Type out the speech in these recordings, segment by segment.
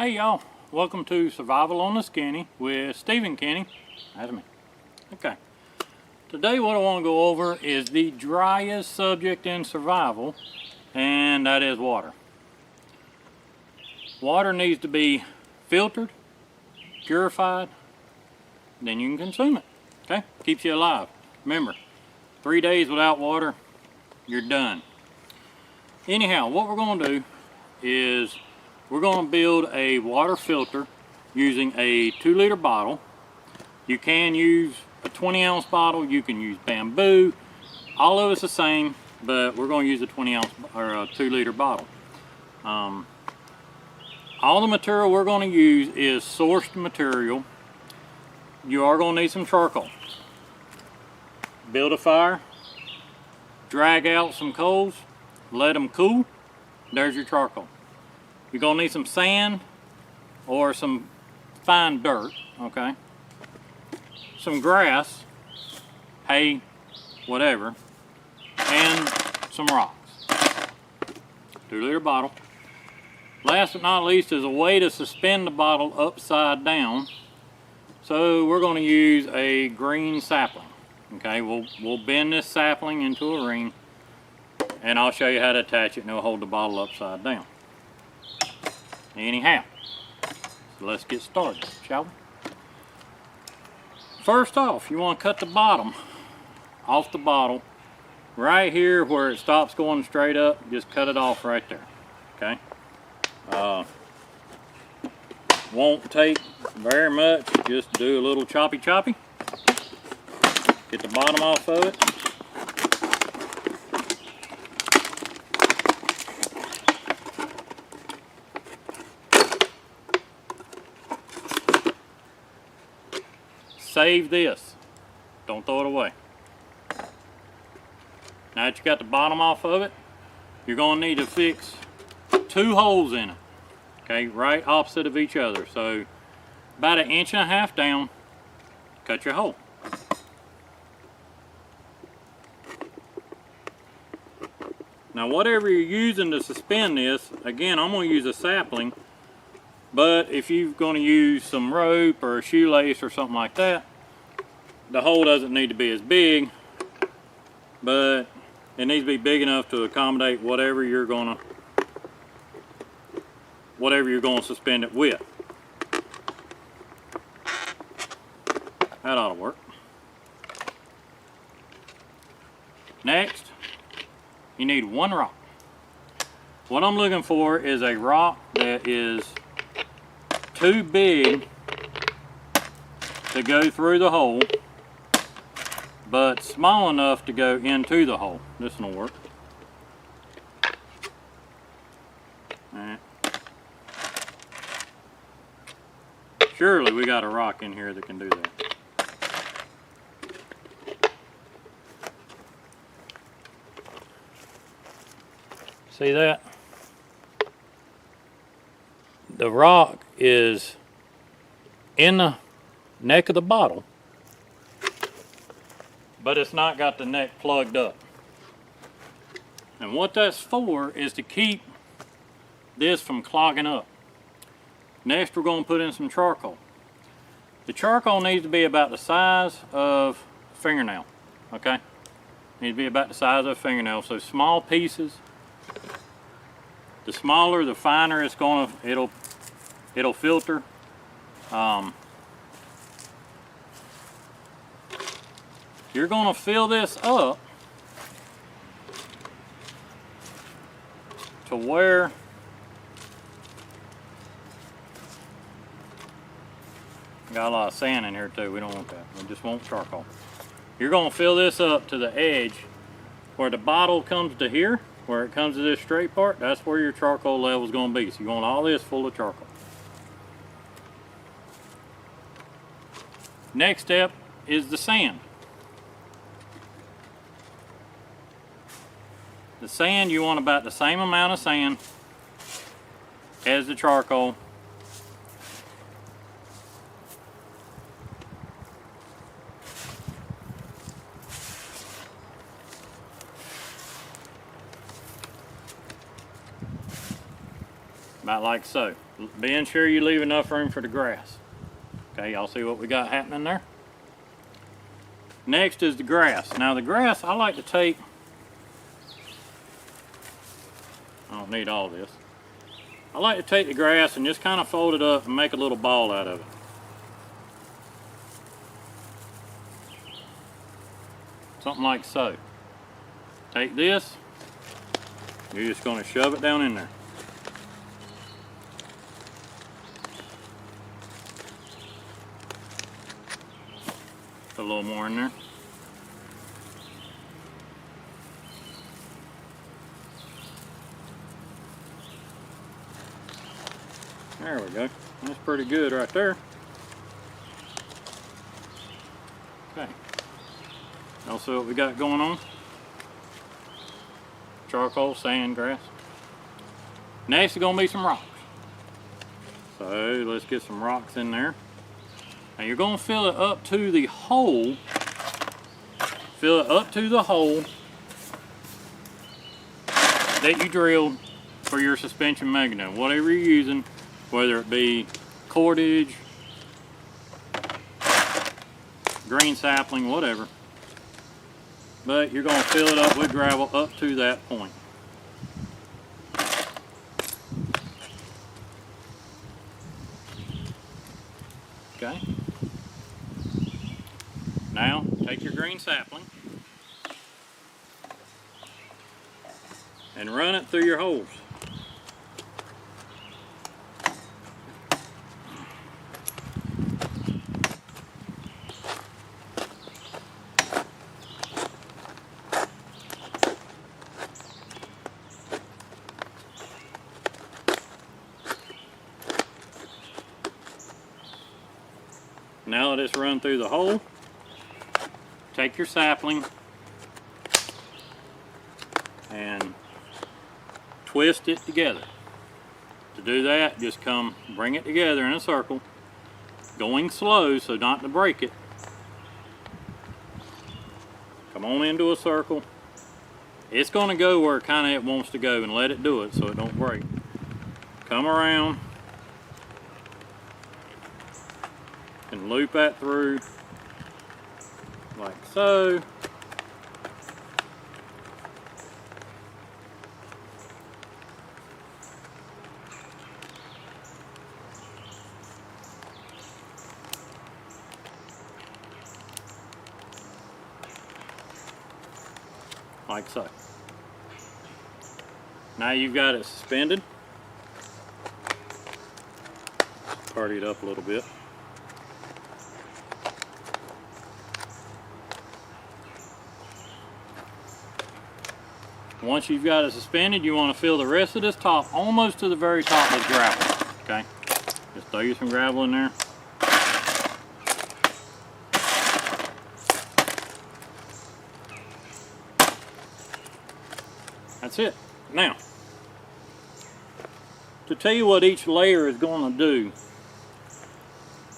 Hey y'all, welcome to Survival on the Skinny with Stephen Kenny. That's me. Okay, today what I want to go over is the driest subject in survival, and that is water. Water needs to be filtered, purified, then you can consume it. Okay, keeps you alive. Remember, 3 days without water, you're done. Anyhow, what we're going to do is we're going to build a water filter using a 2-liter bottle. You can use a 20-ounce bottle, you can use bamboo. All of it's the same, but we're going to use a 20-ounce or a 2-liter bottle. All the material we're going to use is sourced material. You are going to need some charcoal. Build a fire, drag out some coals, let them cool. There's your charcoal. You're going to need some sand or some fine dirt, okay? Some grass, hay, whatever, and some rocks. 2-liter bottle. Last but not least is a way to suspend the bottle upside down. So we're going to use a green sapling. Okay, we'll bend this sapling into a ring, and I'll show you how to attach it, and it'll hold the bottle upside down. Anyhow, so let's get started, shall we? First off, you want to cut the bottom off the bottle. Right here where it stops going straight up, just cut it off right there, okay? Won't take very much, just do a little choppy. Get the bottom off of it. Save this, don't throw it away. Now that you got the bottom off of it, you're going to need to fix 2 holes in it, okay, right opposite of each other. So about 1.5 inches down, cut your hole. Now whatever you're using to suspend this, again I'm going to use a sapling, but if you're going to use some rope or a shoelace or something like that, the hole doesn't need to be as big, but it needs to be big enough to accommodate whatever you're going to suspend it with. That ought to work. Next, you need 1 rock. What I'm looking for is a rock that is too big to go through the hole, but small enough to go into the hole. This one will work. Alright. Surely we got a rock in here that can do that. See that? The rock is in the neck of the bottle, but it's not got the neck plugged up. And what that's for is to keep this from clogging up. Next we're going to put in some charcoal. The charcoal needs to be about the size of a fingernail, okay? Needs to be about the size of a fingernail, so small pieces. The smaller, the finer it's going to, it'll filter. You're going to fill this up to where got a lot of sand in here too. We don't want that. We just want charcoal. You're going to fill this up to the edge where the bottle comes to here, where it comes to this straight part. That's where your charcoal level is going to be. So you want all this full of charcoal. Next step is the sand. The sand, you want about the same amount of sand as the charcoal. About like so. Being sure you leave enough room for the grass. Okay, y'all see what we got happening there? Next is the grass. Now the grass, I like to take, I don't need all this. I like to take the grass and just kind of fold it up and make a little ball out of it. Something like so. Take this, you're just going to shove it down in there. Put a little more in there. There we go. That's pretty good right there. Okay. Y'all see what we got going on? Charcoal, sand, grass. Next is going to be some rocks. So let's get some rocks in there. Now you're going to fill it up to the hole. Fill it up to the hole that you drilled for your suspension mechanism. Whatever you're using, whether it be cordage, green sapling, whatever. But you're going to fill it up with gravel up to that point. Okay. Now, take your green sapling and run it through your holes. Now let this run through the hole. Take your sapling and twist it together. To do that, just come bring it together in a circle, going slow so not to break it. Come on into a circle. It's going to go where kind of it wants to go, and let it do it so it don't break. Come around and loop that through like so. Like so. Now you've got it suspended. Party it up a little bit. Once you've got it suspended, you want to fill the rest of this top almost to the very top with gravel. Okay? Just throw you some gravel in there. That's it. Now, to tell you what each layer is going to do,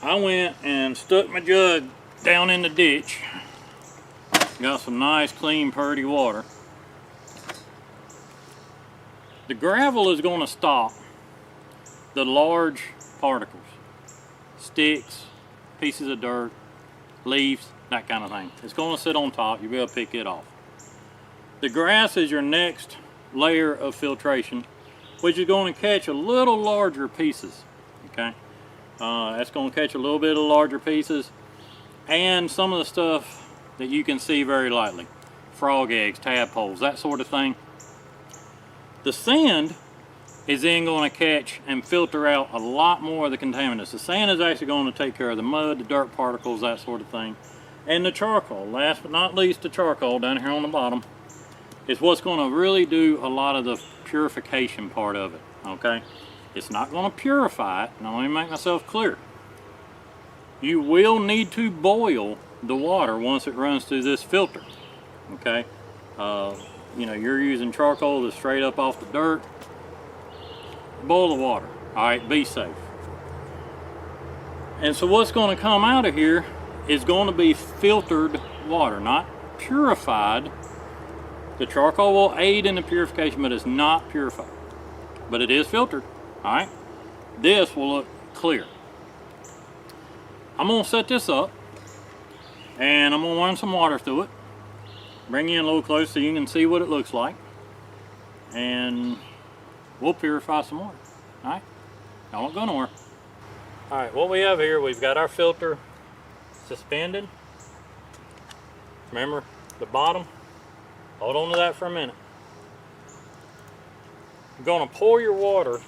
I went and stuck my jug down in the ditch. Got some nice, clean, purty water. The gravel is going to stop the large particles, sticks, pieces of dirt, leaves, that kind of thing. It's going to sit on top. You'll be able to pick it off. The grass is your next layer of filtration, which is going to catch a little larger pieces. Okay, that's going to catch a little bit of larger pieces and some of the stuff that you can see very lightly. Frog eggs, tadpoles, that sort of thing. The sand is then going to catch and filter out a lot more of the contaminants. The sand is actually going to take care of the mud, the dirt particles, that sort of thing. And the charcoal, last but not least, the charcoal down here on the bottom, is what's going to really do a lot of the purification part of it, okay? It's not going to purify it. Now let me make myself clear. You will need to boil the water once it runs through this filter, okay? You know, you're using charcoal that's straight up off the dirt. Boil the water, all right, be safe. And so what's going to come out of here is going to be filtered water, not purified. The charcoal will aid in the purification, but it's not purified. But it is filtered, All right, this will look clear. I'm gonna set this up and I'm gonna run some water through it. Bring you in a little close so you can see what it looks like. And we'll purify some more. All right, y'all don't go nowhere. All right, what we have here, we've got our filter suspended. Remember the bottom? Hold on to that for a minute. You're gonna pour your water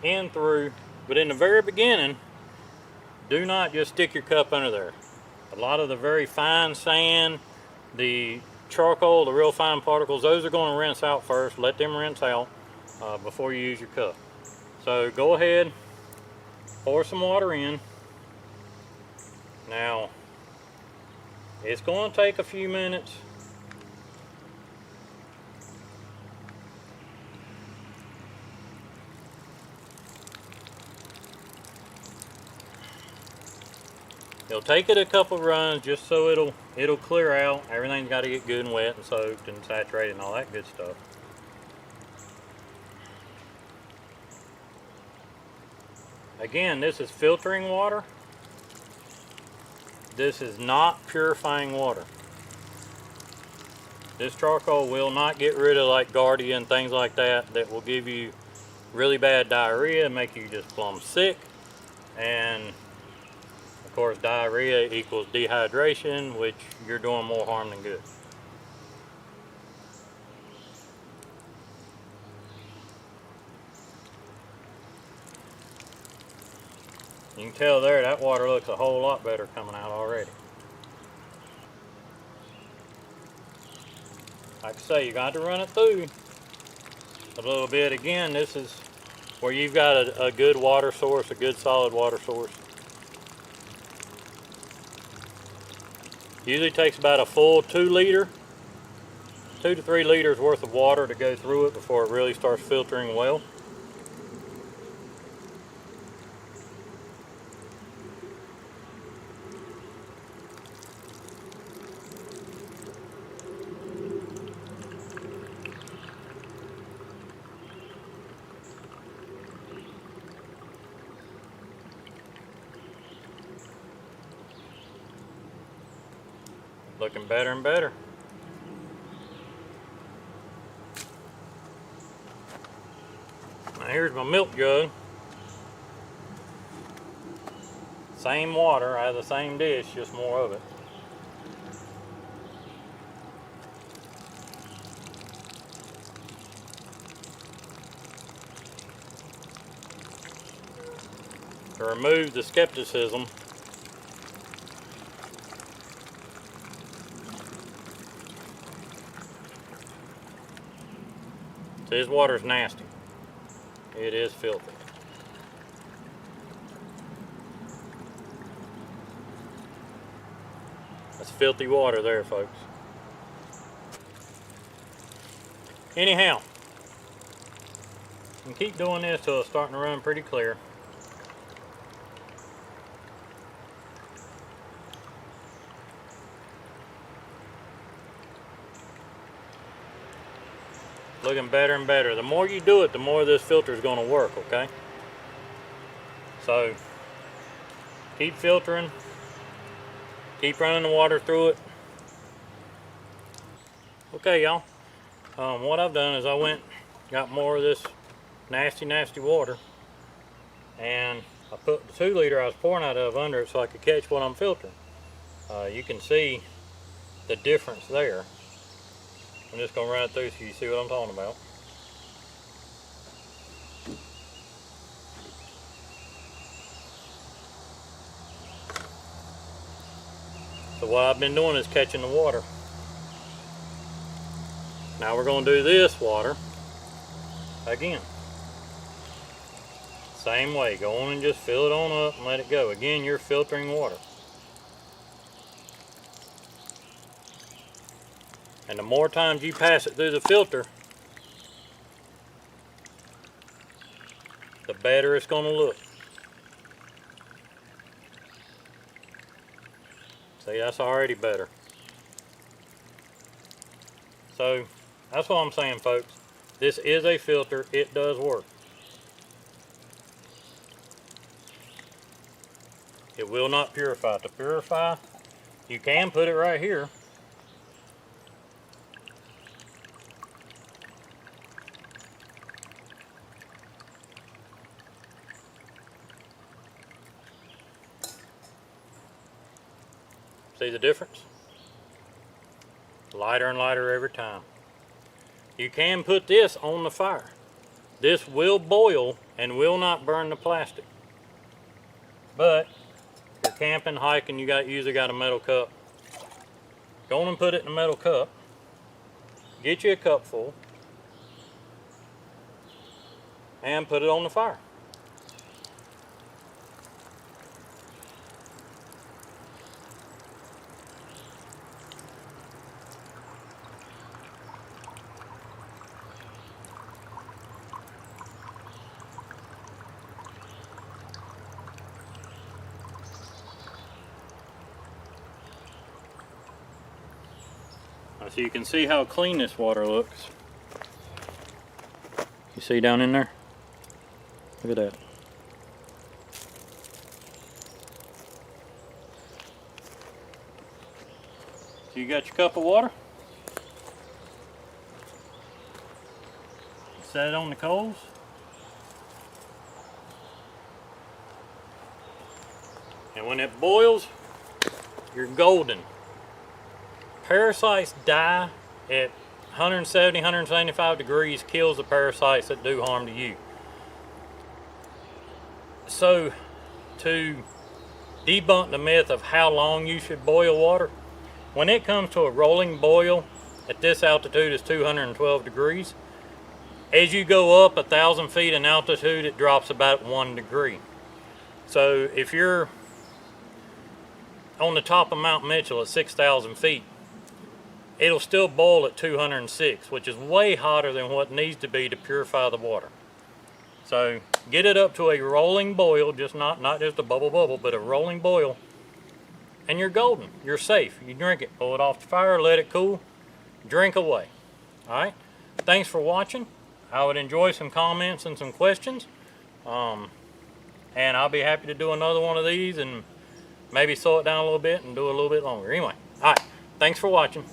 in through, but in the very beginning, do not just stick your cup under there. A lot of the very fine sand, the charcoal, the real fine particles, those are going to rinse out first. Let them rinse out before you use your cup. So go ahead, pour some water in. Now, it's going to take a few minutes. It'll take it a couple of runs just so it'll clear out. Everything's got to get good and wet and soaked and saturated and all that good stuff. Again, this is filtering water. This is not purifying water. This charcoal will not get rid of like Guardia and things like that that will give you really bad diarrhea and make you just plumb sick. And of course, diarrhea equals dehydration, which you're doing more harm than good. You can tell there that water looks a whole lot better coming out already. Like I say, you got to run it through a little bit. Again, this is where you've got a good water source, a good solid water source. Usually takes about a full 2 to 3 liters worth of water to go through it before it really starts filtering well. Looking better and better. Now here's my milk jug. Same water out of the same dish, just more of it. To remove the skepticism, this water's nasty. It is filthy. That's filthy water there, folks. Anyhow, you can keep doing this till it's starting to run pretty clear. Looking better and better. The more you do it, the more this filter is going to work, okay? So, keep filtering. Keep running the water through it. Okay, y'all. What I've done is I got more of this nasty water, and I put the 2 liter I was pouring out of under it so I could catch what I'm filtering. You can see the difference there. I'm just going to run it through so you see what I'm talking about. So what I've been doing is catching the water. Now we're going to do this water again. Same way, go on and just fill it on up and let it go. Again, you're filtering water. And the more times you pass it through the filter, the better it's going to look. See, that's already better. So, that's what I'm saying, folks. This is a filter. It does work. It will not purify. To purify, you can put it right here. See the difference? Lighter and lighter every time. You can put this on the fire. This will boil and will not burn the plastic. But if you're camping, hiking, you usually got a metal cup. Go on and put it in a metal cup. Get you a cup full and put it on the fire. So you can see how clean this water looks. You see down in there? Look at that. So you got your cup of water. Set it on the coals. And when it boils, you're golden. Parasites die at 170, 175 degrees, kills the parasites that do harm to you. So, to debunk the myth of how long you should boil water, when it comes to a rolling boil, at this altitude is 212 degrees. As you go up 1,000 feet in altitude, it drops about 1 degree. So if you're on the top of Mount Mitchell at 6,000 feet, it'll still boil at 206, which is way hotter than what needs to be to purify the water. So get it up to a rolling boil, just not just a bubble, but a rolling boil, and you're golden. You're safe. You drink it, pull it off the fire, let it cool, drink away. All right. Thanks for watching. I would enjoy some comments and some questions, and I'll be happy to do another one of these and maybe slow it down a little bit and do a little bit longer. Anyway, all right. Thanks for watching.